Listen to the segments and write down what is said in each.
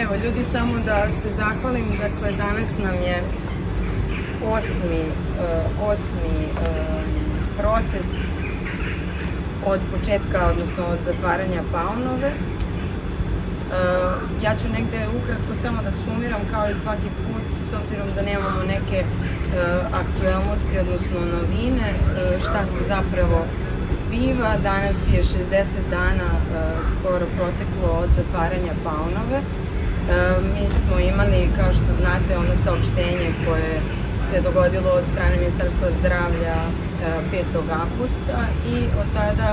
Evo, ljudi, samo da se zahvalim, dakle, danas nam je osmi protest od početka, odnosno od zatvaranja Paunove. Ja ću negde ukratko samo da sumiram kao i svaki put, s obzirom da nemamo neke aktuelnosti, odnosno novine, šta se zapravo zbiva. Danas je 60 dana skoro proteklo od zatvaranja Paunove. Mi smo imali, kao što znate, ono saopštenje koje se dogodilo od strane Ministarstva zdravlja 5. avgusta i od tada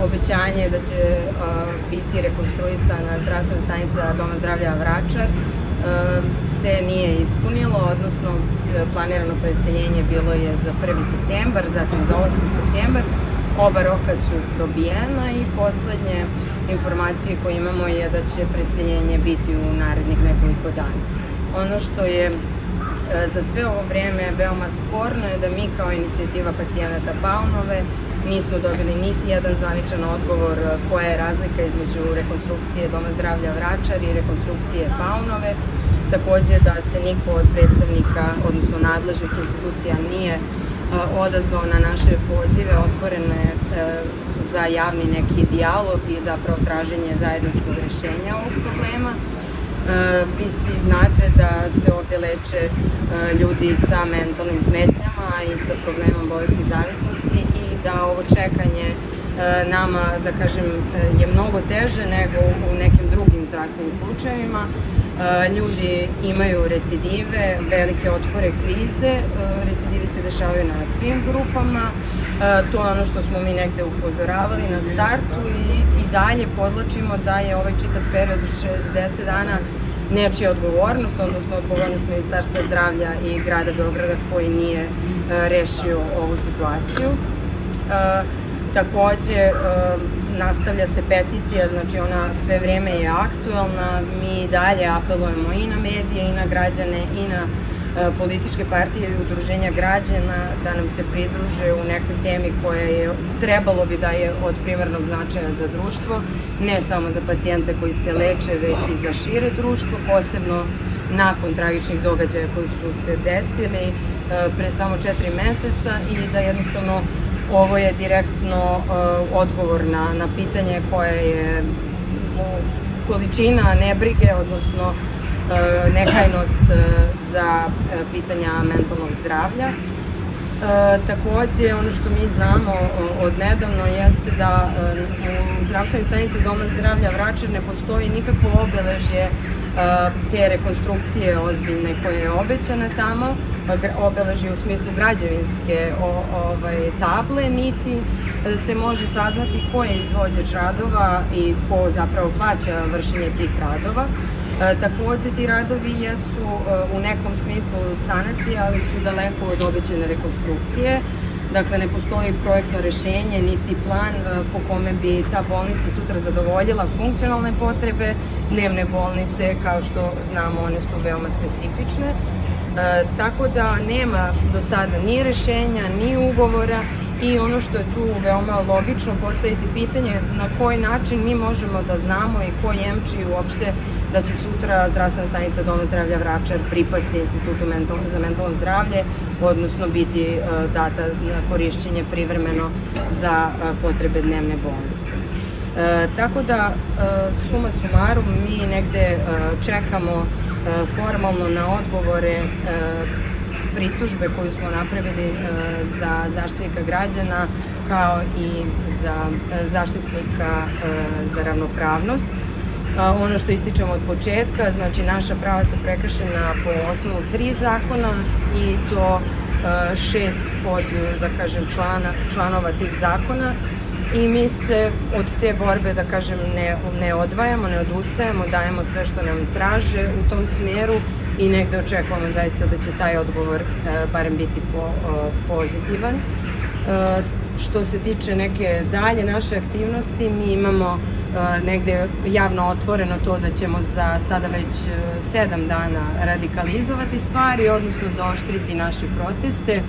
obećanje da će biti rekonstruisana zdravstvena stanica Doma zdravlja Vračar se nije ispunilo, odnosno planirano preseljenje bilo je za 1. septembar, zatim za 8. septembar. Oba roka su probijena i poslednje informacije koje imamo je da će preseljenje biti u narednih nekoliko dana. Ono što je za sve ovo vreme veoma sporno je da mi kao inicijativa pacijenata Paunove nismo dobili niti jedan zvaničan odgovor koja je razlika između rekonstrukcije Doma zdravlja Vračar i rekonstrukcije Paunove. Takođe da se niko od predstavnika, odnosno nadležnih institucija nije odazvao na naše pozive otvorene za javni neki dijalog i zapravo traženje zajedničkog rešenja ovog problema. Vi svi znate da se ovde leče ljudi sa mentalnim smetnjama i sa problemom bolesti zavisnosti i da ovo čekanje nama, da kažem, je mnogo teže nego u nekim drugim zdravstvenim slučajevima. Ljudi imaju recidive, velike otpore krize, recidivi se dešavaju na svim grupama, to je ono što smo mi negde upozoravali na startu i dalje podlačimo da je ovaj čitav period 60 dana nečija odgovornost, odnosno odgovornost Ministarstva zdravlja i grada Beograda koji nije rešio ovu situaciju. Takođe, nastavlja se peticija, znači ona sve vreme je aktuelna, mi dalje apelujemo i na medije, i na građane, i na političke partije i udruženja građana da nam se pridruže u nekoj temi koja je, trebalo bi da je od primarnog značaja za društvo, ne samo za pacijente koji se leče, već i za šire društvo, posebno nakon tragičnih događaja koji su se desili pre samo 4 meseca i da jednostavno ovo je direktno odgovor na pitanje koje je količina nebrige, odnosno nehajnost za pitanja mentalnog zdravlja. Takođe, ono što mi znamo od nedavno jeste da u zdravstvenoj stanici Doma zdravlja Vračar ne postoji nikakvo obeležje te rekonstrukcije ozbiljne koja je obećana tamo, obeležje u smislu građevinske table, niti se može saznati ko je izvođač radova i ko zapravo plaća vršenje tih radova. Takođe, ti radovi jesu u nekom smislu sanacije, ali su daleko od obećane rekonstrukcije. Dakle, ne postoji projektno rešenje, niti plan po kome bi ta bolnica sutra zadovoljila funkcionalne potrebe dnevne bolnice, kao što znamo, one su veoma specifične. Tako da nema do sada ni rešenja, ni ugovora i ono što je tu veoma logično postaviti pitanje na koji način mi možemo da znamo i ko jemči uopšte da će sutra zdravstvena stanica Doma zdravlja Vračar pripasti Institutu za mentalno zdravlje, odnosno biti data na korišćenje privremeno za potrebe dnevne bolnice. Tako da, suma sumarum, mi negde čekamo formalno na odgovore pritužbe koju smo napravili za Zaštitnika građana kao i za Zaštitnika za ravnopravnost. Ono što ističemo od početka, znači naša prava su prekršena po osnovu 3 zakona i to 6 pod, da kažem, članova tih zakona i mi se od te borbe, da kažem, ne odvajamo, ne odustajemo, dajemo sve što nam traže u tom smjeru i negde očekujemo zaista da će taj odgovor barem biti pozitivan. Što se tiče neke dalje naše aktivnosti, mi imamo negde javno otvoreno to da ćemo za sada već 7 dana radikalizovati stvari, odnosno zaoštriti naše proteste.